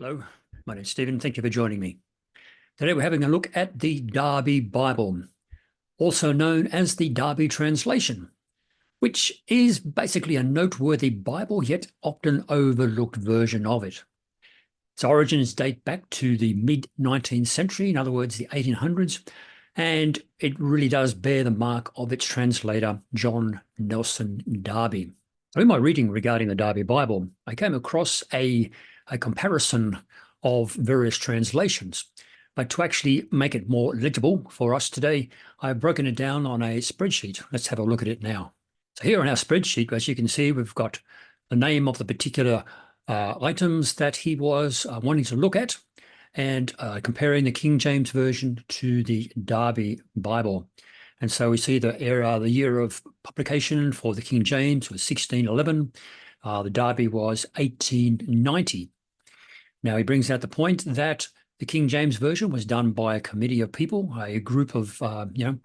Hello, my name is Stephen. Thank you for joining me. Today we're having a look at the Darby Bible, also known as the Darby Translation, which is basically a noteworthy Bible, yet often overlooked version of it. Its origins date back to the mid-19th century, in other words, the 1800s, and it really does bear the mark of its translator, John Nelson Darby. So in my reading regarding the Darby Bible, I came across a comparison of various translations. But to actually make it more legible for us today, I've broken it down on a spreadsheet. Let's have a look at it now. So here on our spreadsheet, as you can see, we've got the name of the particular items that he was wanting to look at, and comparing the King James Version to the Darby Bible. And so we see the year of publication for the King James was 1611. The Darby was 1890. Now he brings out the point that the King James Version was done by a committee of people, a group of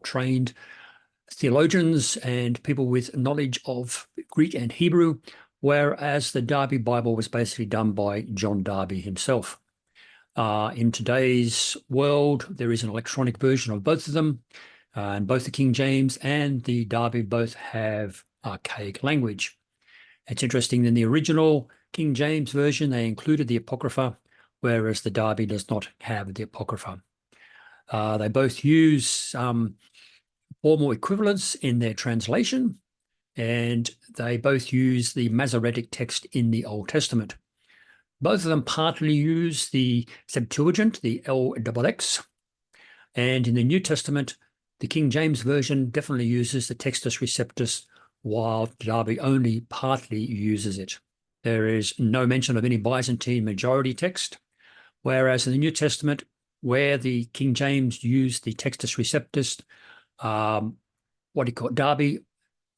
trained theologians and people with knowledge of Greek and Hebrew, whereas the Darby Bible was basically done by John Darby himself. In today's world, there is an electronic version of both of them, and both the King James and the Darby both have archaic language. It's interesting, in the original King James Version, they included the Apocrypha, whereas the Darby does not have the Apocrypha. They both use formal equivalents in their translation, and they both use the Masoretic text in the Old Testament. Both of them partly use the Septuagint, the LXX, and in the New Testament, the King James Version definitely uses the Textus Receptus, while Darby only partly uses it. There is no mention of any Byzantine majority text, whereas in the New Testament, where the King James used the Textus Receptus, Darby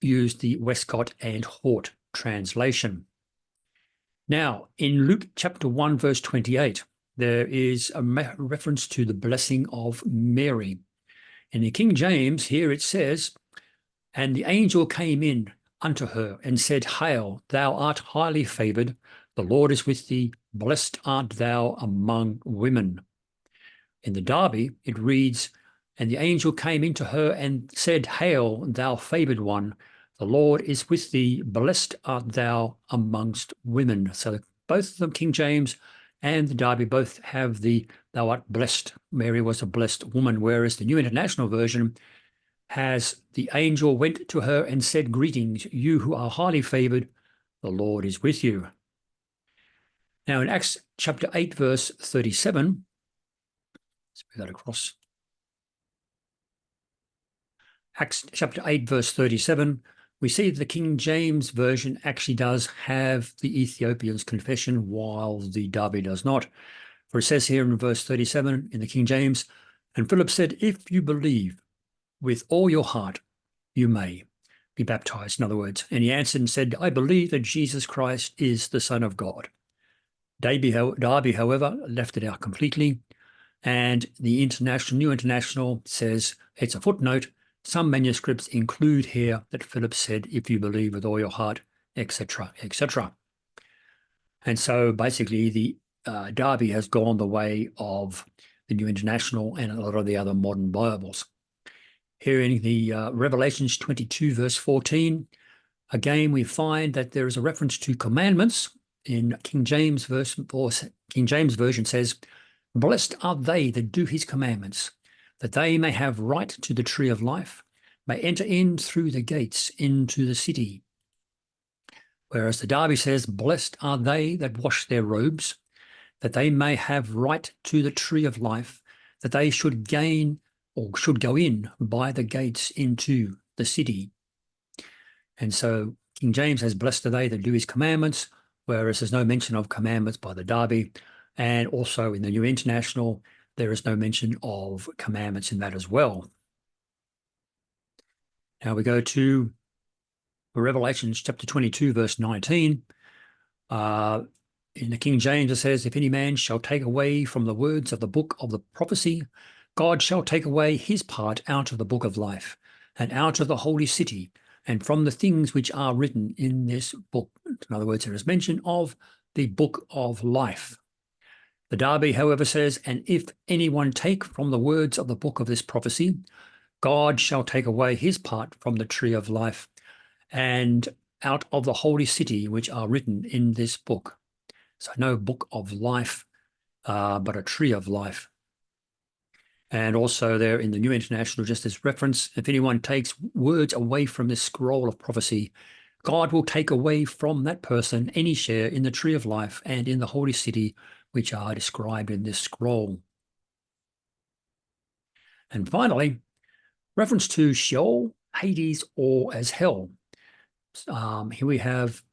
used the Westcott and Hort translation. Now, in Luke chapter 1, verse 28, there is a reference to the blessing of Mary. In the King James, here it says, "And the angel came in unto her and said, Hail, thou art highly favoured, the Lord is with thee, blessed art thou among women." In the Darby, it reads, "And the angel came into her and said, Hail, thou favoured one, the Lord is with thee, blessed art thou amongst women." So both of them, King James and the Darby, both have the "thou art blessed." Mary was a blessed woman, whereas the New International Version has "the angel went to her and said, Greetings, you who are highly favoured, the Lord is with you." Now in Acts chapter 8, verse 37, let's move that across. Acts chapter 8, verse 37, we see that the King James Version actually does have the Ethiopian's confession, while the Darby does not. For it says here in verse 37 in the King James, "And Philip said, If you believe with all your heart, you may be baptized." In other words, and he answered and said, "I believe that Jesus Christ is the Son of God." Darby, however, left it out completely. And the New International says, it's a footnote, some manuscripts include here that Philip said, "If you believe with all your heart," etc., etc. And so basically the Darby has gone the way of the New International and a lot of the other modern Bibles. Here in the Revelations 22, verse 14, again, we find that there is a reference to commandments. In King James Version says, "Blessed are they that do his commandments, that they may have right to the tree of life, may enter in through the gates into the city." Whereas the Darby says, "Blessed are they that wash their robes, that they may have right to the tree of life, that they should gain or should go in by the gates into the city." And so King James says, "Blessed are they that do his commandments," whereas there's no mention of commandments by the Darby. And also in the New International, there is no mention of commandments in that as well. Now we go to Revelation chapter 22, verse 19. In the King James, it says, "If any man shall take away from the words of the book of the prophecy, God shall take away his part out of the book of life, and out of the holy city, and from the things which are written in this book." In other words, there is mention of the book of life. The Darby, however, says, "And if anyone take from the words of the book of this prophecy, God shall take away his part from the tree of life and out of the holy city which are written in this book." So no book of life, but a tree of life. And also there in the New International, just as reference, if anyone takes words away from this scroll of prophecy, God will take away from that person any share in the tree of life and in the holy city which are described in this scroll. And finally, reference to Sheol, Hades, or as hell. Here we have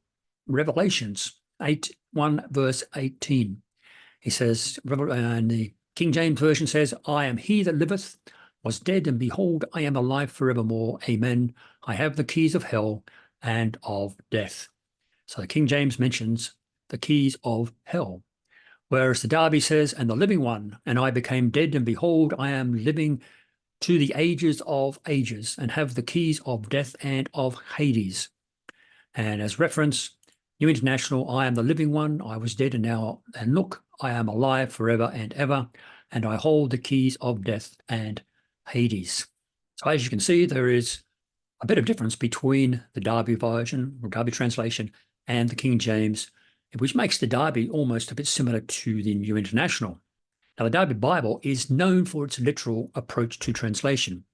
Revelations 8:1 verse 18. He says, and the King James Version says, "I am he that liveth, was dead, and behold, I am alive forevermore. Amen. I have the keys of hell and of death." So the King James mentions the keys of hell. Whereas the Darby says, "And the living one, and I became dead, and behold, I am living to the ages of ages, and have the keys of death and of Hades." And as reference, New International, "I am the living one, I was dead, and now, and look, I am alive forever and ever, and I hold the keys of death and Hades." So as you can see, there is a bit of difference between the Darby version, or Darby translation, and the King James, which makes the Darby almost a bit similar to the New International. Now, the Darby Bible is known for its literal approach to translation.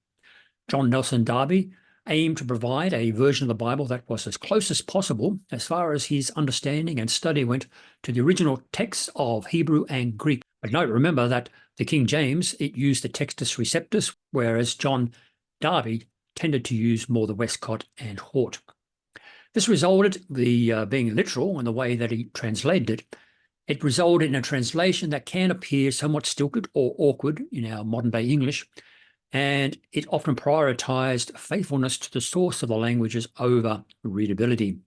John Nelson Darby aimed to provide a version of the Bible that was as close as possible, as far as his understanding and study went, to the original texts of Hebrew and Greek. But note, remember that the King James, it used the Textus Receptus, whereas John Darby tended to use more the Westcott and Hort. This resulted, being literal in the way that he translated it, it resulted in a translation that can appear somewhat stilted or awkward in our modern-day English, and it often prioritized faithfulness to the source of the languages over readability.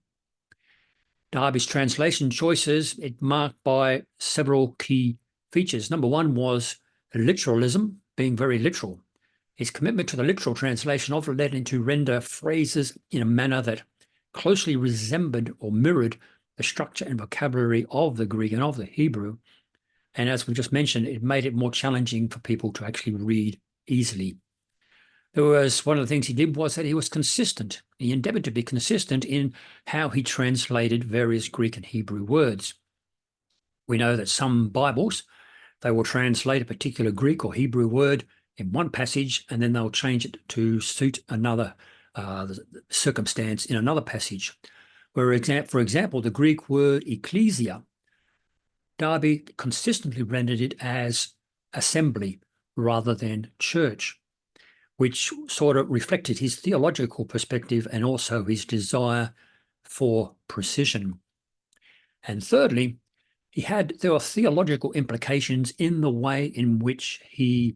Darby's translation choices, it marked by several key features. Number one was literalism, being very literal. His commitment to the literal translation often led him to render phrases in a manner that closely resembled or mirrored the structure and vocabulary of the Greek and of the Hebrew. And as we just mentioned, it made it more challenging for people to actually read easily. There was one of the things he did was that he was consistent. He endeavored to be consistent in how he translated various Greek and Hebrew words. We know that some Bibles, they will translate a particular Greek or Hebrew word in one passage, and then they'll change it to suit another circumstance in another passage. For example, the Greek word ecclesia, Darby consistently rendered it as assembly rather than church, which sort of reflected his theological perspective and also his desire for precision. And thirdly, there were theological implications in the way in which he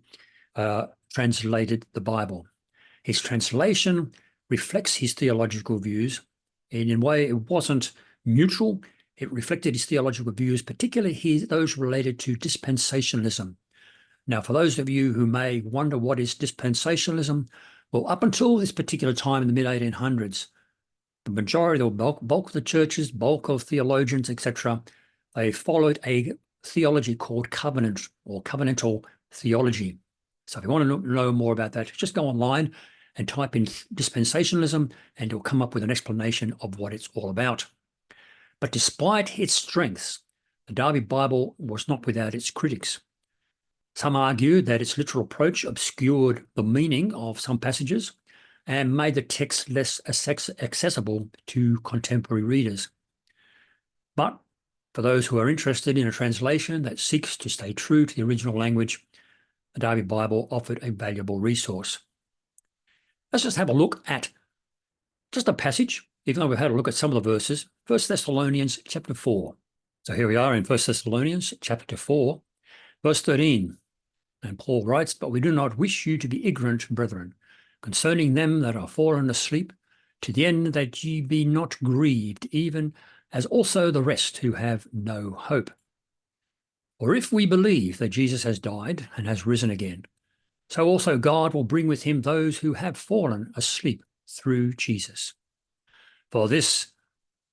translated the Bible. His translation reflects his theological views, and in a way it wasn't neutral. It reflected his theological views, particularly those related to dispensationalism. Now, for those of you who may wonder what is dispensationalism, well, up until this particular time in the mid-1800s, the majority or bulk of the churches, bulk of theologians, etc., they followed a theology called covenant or covenantal theology. So if you want to know more about that, just go online and type in dispensationalism, and you'll come up with an explanation of what it's all about. But despite its strengths, the Darby Bible was not without its critics. Some argued that its literal approach obscured the meaning of some passages and made the text less accessible to contemporary readers. But for those who are interested in a translation that seeks to stay true to the original language, the Darby Bible offered a valuable resource. Let's just have a look at just a passage, even though we've had a look at some of the verses. 1 Thessalonians chapter 4. So here we are in 1 Thessalonians chapter 4, verse 13. And Paul writes, "But we do not wish you to be ignorant, brethren, concerning them that are fallen asleep, to the end that ye be not grieved, even as also the rest who have no hope. For if we believe that Jesus has died and has risen again, so also God will bring with him those who have fallen asleep through Jesus. For this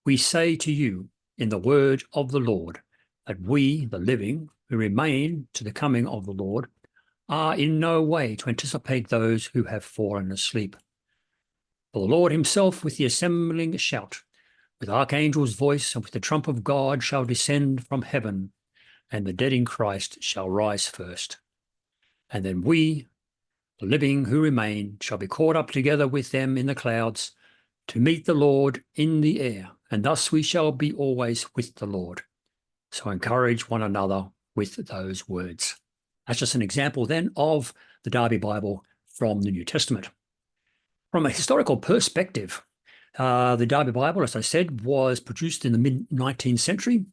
we say to you in the word of the Lord, that we, the living, who remain to the coming of the Lord are in no way to anticipate those who have fallen asleep. For the Lord himself with the assembling shout, with archangel's voice and with the trump of God shall descend from heaven, and the dead in Christ shall rise first. And then we, the living who remain, shall be caught up together with them in the clouds to meet the Lord in the air, and thus we shall be always with the Lord. So encourage one another with those words. That's just an example then of the Darby Bible from the New Testament. From a historical perspective, the Darby Bible, as I said, was produced in the mid-19th century,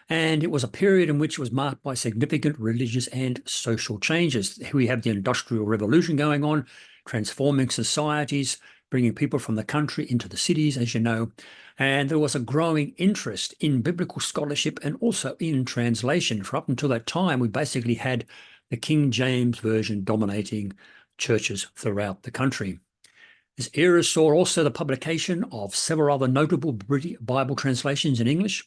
and it was a period in which it was marked by significant religious and social changes. We have the Industrial Revolution going on, transforming societies, bringing people from the country into the cities, as you know, and there was a growing interest in biblical scholarship and also in translation. For up until that time, we basically had the King James Version dominating churches throughout the country. This era saw also the publication of several other notable British Bible translations in English.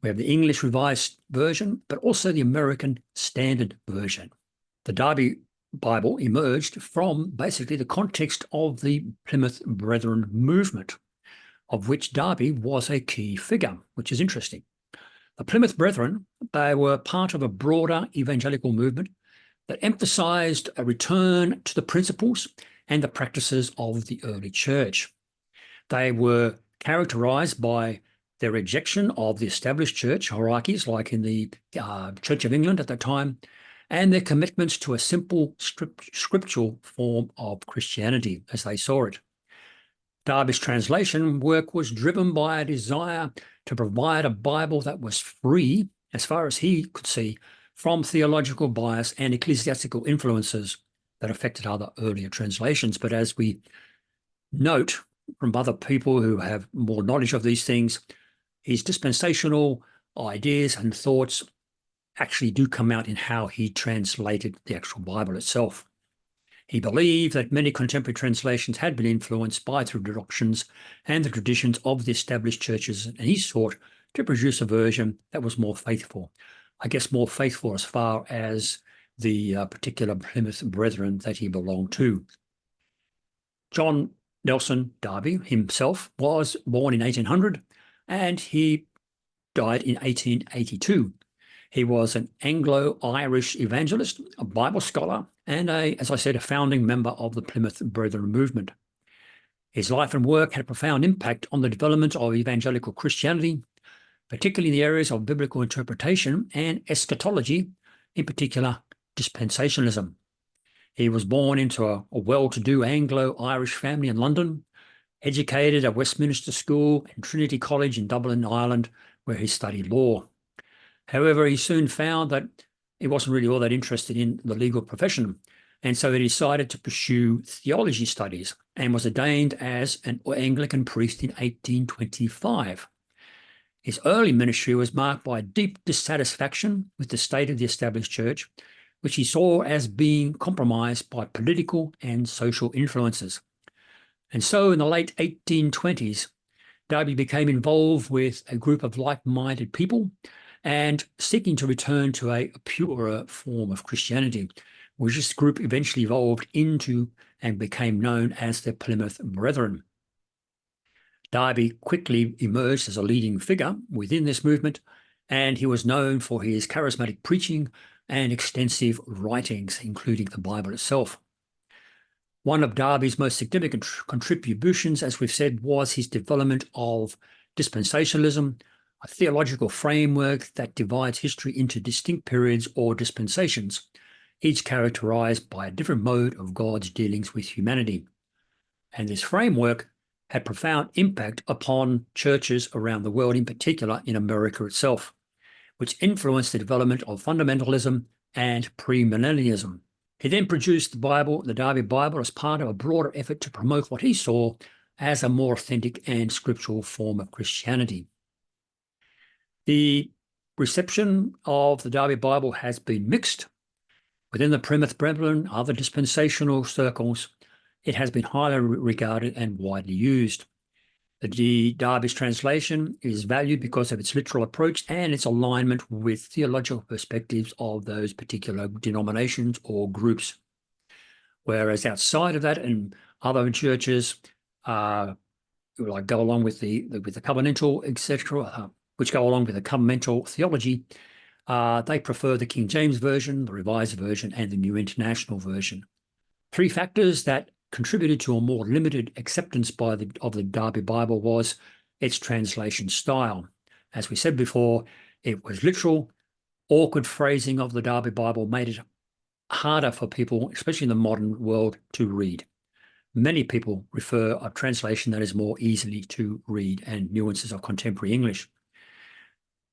We have the English Revised Version, but also the American Standard Version. The Darby Bible emerged from basically the context of the Plymouth Brethren movement, of which Darby was a key figure, which is interesting. The Plymouth Brethren, they were part of a broader evangelical movement that emphasized a return to the principles and the practices of the early church. They were characterized by their rejection of the established church hierarchies, like in the Church of England at that time, and their commitments to a simple scriptural form of Christianity as they saw it. Darby's translation work was driven by a desire to provide a Bible that was free, as far as he could see, from theological bias and ecclesiastical influences that affected other earlier translations. But as we note from other people who have more knowledge of these things, his dispensational ideas and thoughts actually do come out in how he translated the actual Bible itself. He believed that many contemporary translations had been influenced by the doctrines and the traditions of the established churches, and he sought to produce a version that was more faithful. I guess more faithful as far as the particular Plymouth Brethren that he belonged to. John Nelson Darby himself was born in 1800 and he died in 1882. He was an Anglo-Irish evangelist, a Bible scholar, and as I said, a founding member of the Plymouth Brethren movement. His life and work had a profound impact on the development of evangelical Christianity, particularly in the areas of biblical interpretation and eschatology, in particular dispensationalism. He was born into a well-to-do Anglo-Irish family in London, educated at Westminster School and Trinity College in Dublin, Ireland, where he studied law. However, he soon found that he wasn't really all that interested in the legal profession, and so he decided to pursue theology studies and was ordained as an Anglican priest in 1825. His early ministry was marked by deep dissatisfaction with the state of the established church, which he saw as being compromised by political and social influences. And so in the late 1820s, Darby became involved with a group of like-minded people and seeking to return to a purer form of Christianity, which this group eventually evolved into and became known as the Plymouth Brethren. Darby quickly emerged as a leading figure within this movement, and he was known for his charismatic preaching and extensive writings, including the Bible itself. One of Darby's most significant contributions, as we've said, was his development of dispensationalism, a theological framework that divides history into distinct periods or dispensations, each characterized by a different mode of God's dealings with humanity. And this framework had profound impact upon churches around the world, in particular in America itself, which influenced the development of fundamentalism and premillennialism. He then produced the Bible, the Darby Bible, as part of a broader effort to promote what he saw as a more authentic and scriptural form of Christianity. The reception of the Darby Bible has been mixed. Within the Plymouth Brethren, other dispensational circles, it has been highly regarded and widely used. The Darby's translation is valued because of its literal approach and its alignment with theological perspectives of those particular denominations or groups. Whereas outside of that, and other churches like go along with the covenantal, etc., which go along with the covenantal theology, they prefer the King James Version, the Revised Version, and the New International Version. Three factors that contributed to a more limited acceptance of the Darby Bible was its translation style. As we said before, it was literal. Awkward phrasing of the Darby Bible made it harder for people, especially in the modern world, to read. Many people prefer a translation that is more easily to read and nuances of contemporary English.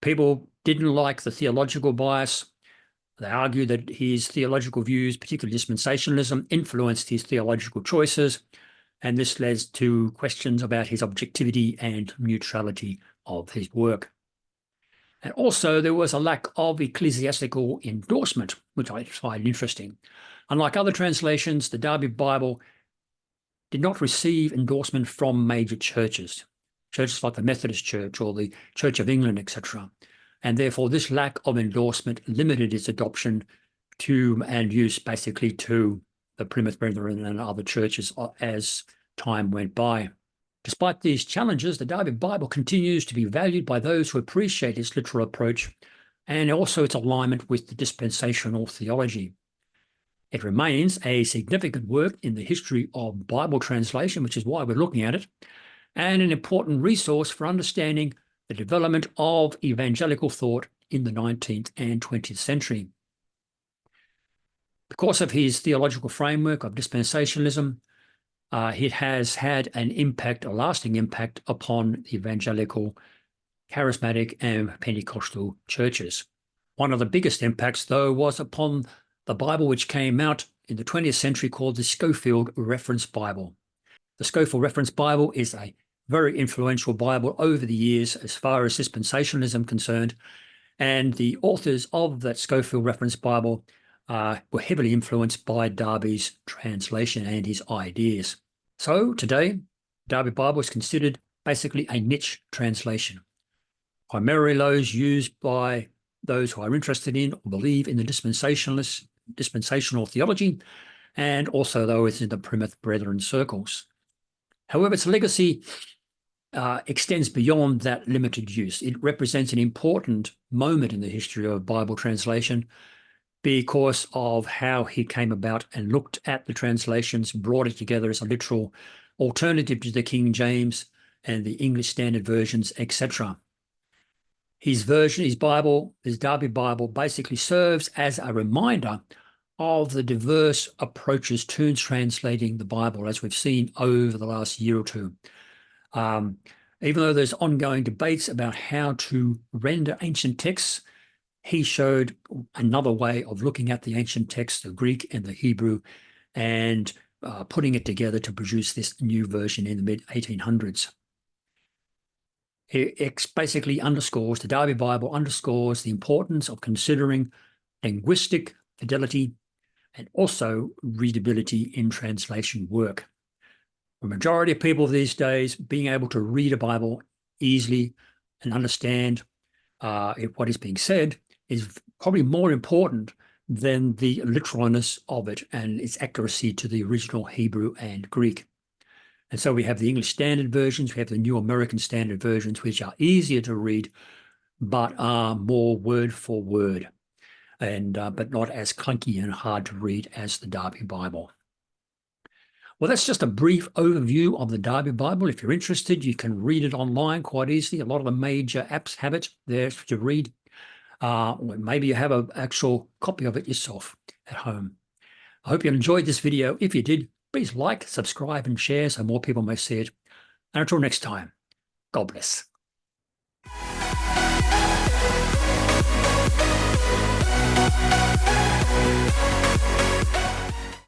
People didn't like the theological bias. They argued that his theological views, particularly dispensationalism, influenced his theological choices, and this led to questions about his objectivity and neutrality of his work. And also, there was a lack of ecclesiastical endorsement, which I find interesting. Unlike other translations, the Darby Bible did not receive endorsement from major churches like the Methodist Church or the Church of England, etc. And therefore, this lack of endorsement limited its adoption to and use basically to the Plymouth Brethren and other churches as time went by. Despite these challenges, the Darby Bible continues to be valued by those who appreciate its literal approach and also its alignment with the dispensational theology. It remains a significant work in the history of Bible translation, which is why we're looking at it, and an important resource for understanding the development of evangelical thought in the 19th and 20th century. Because of his theological framework of dispensationalism, it has had an impact, a lasting impact upon the evangelical, charismatic, and Pentecostal churches. One of the biggest impacts, though, was upon the Bible which came out in the 20th century called the Scofield Reference Bible. The Scofield Reference Bible is a very influential Bible over the years as far as dispensationalism concerned, and the authors of that Scofield Reference Bible were heavily influenced by Darby's translation and his ideas. So today, Darby Bible is considered basically a niche translation, primarily those used by those who are interested in or believe in the dispensational theology, and also those in the Plymouth Brethren circles. However, its legacy extends beyond that limited use. It represents an important moment in the history of Bible translation because of how he came about and looked at the translations, brought it together as a literal alternative to the King James and the English Standard Versions, etc. His Bible, his Darby Bible, basically serves as a reminder of the diverse approaches to translating the Bible, as we've seen over the last year or two. Even though there's ongoing debates about how to render ancient texts, he showed another way of looking at the ancient texts, the Greek and the Hebrew, and putting it together to produce this new version in the mid-1800s. It basically underscores, the Darby Bible underscores the importance of considering linguistic fidelity and also readability in translation work. The majority of people these days being able to read a Bible easily and understand what is being said is probably more important than the literalness of it and its accuracy to the original Hebrew and Greek. And so we have the English Standard Versions, we have the New American Standard Versions, which are easier to read, but are more word for word, and but not as clunky and hard to read as the Darby Bible. Well, that's just a brief overview of the Darby Bible. If you're interested, you can read it online quite easily. A lot of the major apps have it there to read. Maybe you have an actual copy of it yourself at home. I hope you enjoyed this video. If you did, please like, subscribe, and share so more people may see it. And until next time, God bless.